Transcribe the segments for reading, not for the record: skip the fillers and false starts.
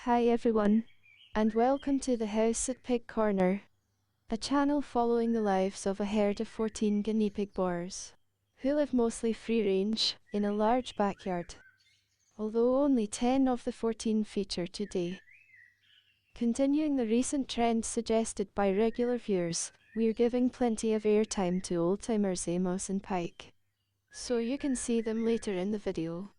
Hi everyone, and welcome to the House at Pig Corner, a channel following the lives of a herd of 14 guinea pig boars, who live mostly free-range, in a large backyard, although only 10 of the 14 feature today. Continuing the recent trend suggested by regular viewers, we're giving plenty of airtime to old-timers Amos and Pike, so you can see them later in the video.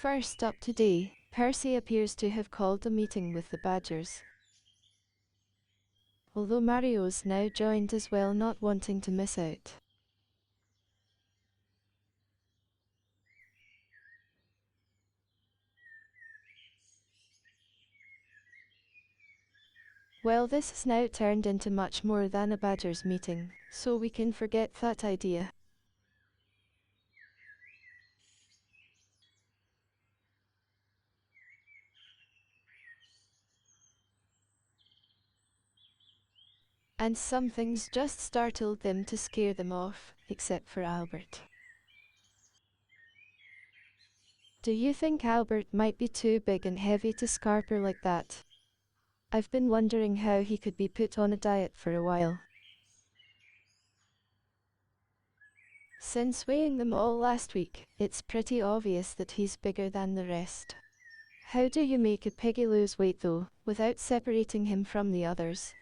First up today, Percy appears to have called a meeting with the badgers, although Mario's now joined as well, not wanting to miss out. Well, this has now turned into much more than a badgers meeting, so we can forget that idea. And some things just startled them to scare them off, except for Albert. Do you think Albert might be too big and heavy to scarper like that? I've been wondering how he could be put on a diet for a while. Since weighing them all last week, it's pretty obvious that he's bigger than the rest. How do you make a piggy lose weight though, without separating him from the others?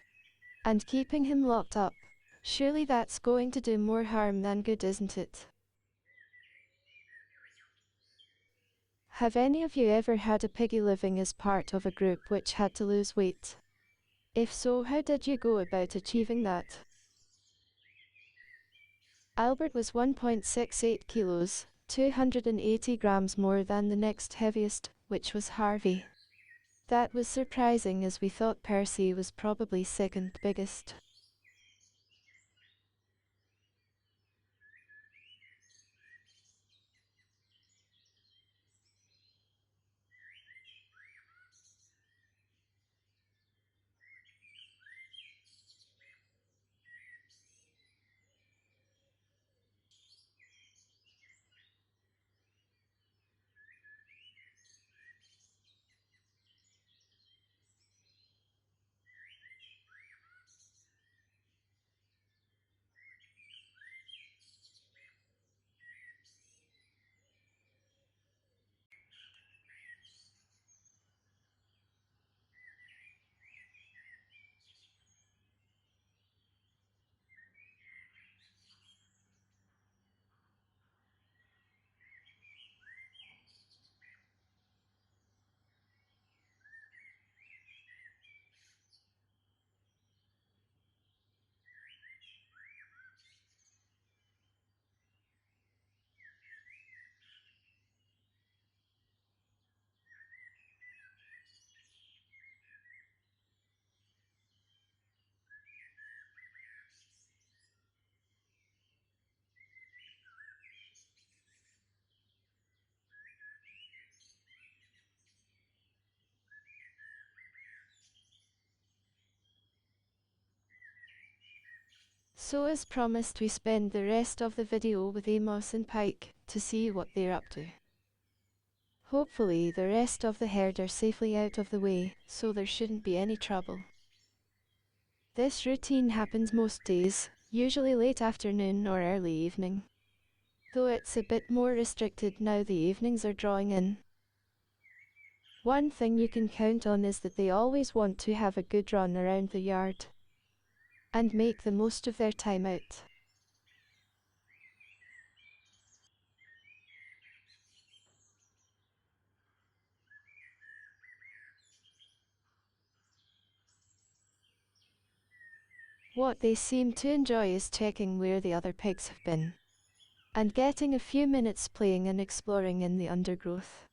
And keeping him locked up? Surely that's going to do more harm than good, isn't it? Have any of you ever had a piggy living as part of a group which had to lose weight? If so, how did you go about achieving that? Albert was 1.68 kilos, 280 grams more than the next heaviest, which was Harvey. That was surprising, as we thought Percy was probably second biggest. So as promised, we spend the rest of the video with Amos and Pike, to see what they're up to. Hopefully the rest of the herd are safely out of the way, so there shouldn't be any trouble. This routine happens most days, usually late afternoon or early evening. Though it's a bit more restricted now the evenings are drawing in. One thing you can count on is that they always want to have a good run around the yard and make the most of their time out. What they seem to enjoy is checking where the other pigs have been, and getting a few minutes playing and exploring in the undergrowth.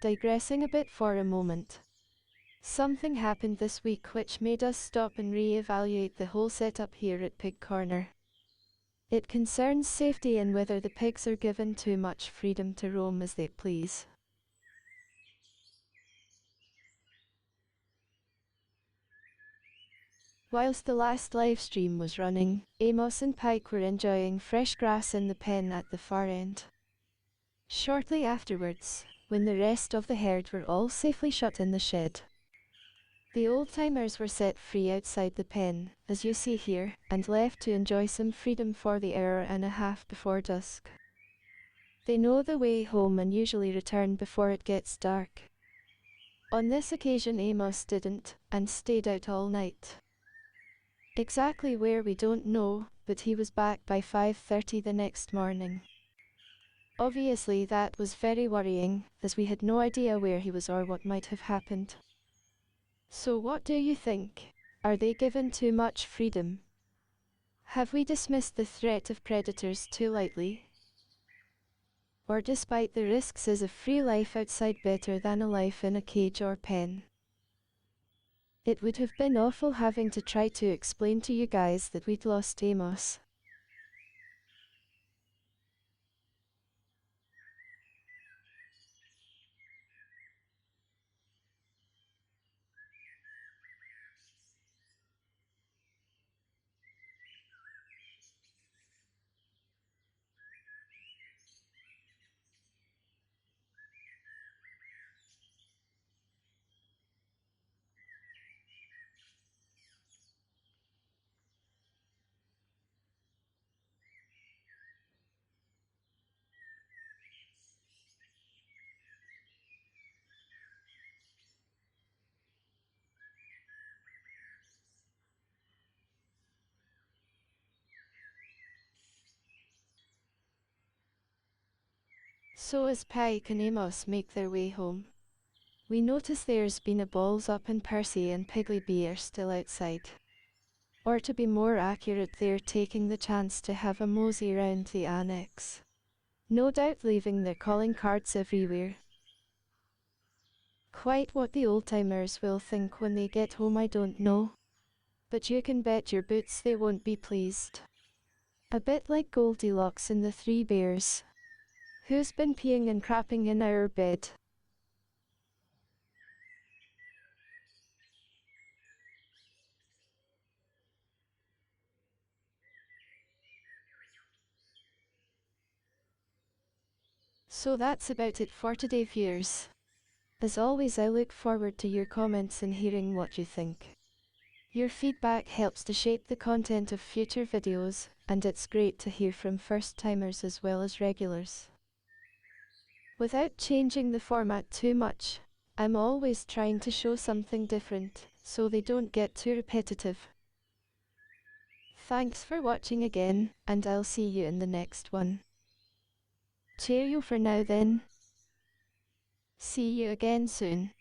Digressing a bit for a moment, Something happened this week which made us stop and re-evaluate the whole setup here at Pig Corner. It concerns safety and whether the pigs are given too much freedom to roam as they please. Whilst the last live stream was running, Amos and Pike were enjoying fresh grass in the pen at the far end. Shortly afterwards, when the rest of the herd were all safely shut in the shed, the old-timers were set free outside the pen, as you see here, and left to enjoy some freedom for the hour and a half before dusk. They know the way home and usually return before it gets dark. On this occasion Amos didn't, and stayed out all night. Exactly where we don't know, but he was back by 5:30 the next morning. Obviously that was very worrying, as we had no idea where he was or what might have happened. So what do you think? Are they given too much freedom? Have we dismissed the threat of predators too lightly? Or despite the risks, is a free life outside better than a life in a cage or pen? It would have been awful having to try to explain to you guys that we'd lost Amos. So as Pike and Amos make their way home, we notice there's been a balls up and Percy and Piggy are still outside. Or to be more accurate, they're taking the chance to have a mosey round the annex. No doubt leaving their calling cards everywhere. Quite what the old-timers will think when they get home I don't know. But you can bet your boots they won't be pleased. A bit like Goldilocks in the Three Bears. Who's been peeing and crapping in our bed? So that's about it for today, viewers. As always, I look forward to your comments and hearing what you think. Your feedback helps to shape the content of future videos, and it's great to hear from first-timers as well as regulars. Without changing the format too much, I'm always trying to show something different, so they don't get too repetitive. Thanks for watching again, and I'll see you in the next one. Cheerio for now then. See you again soon.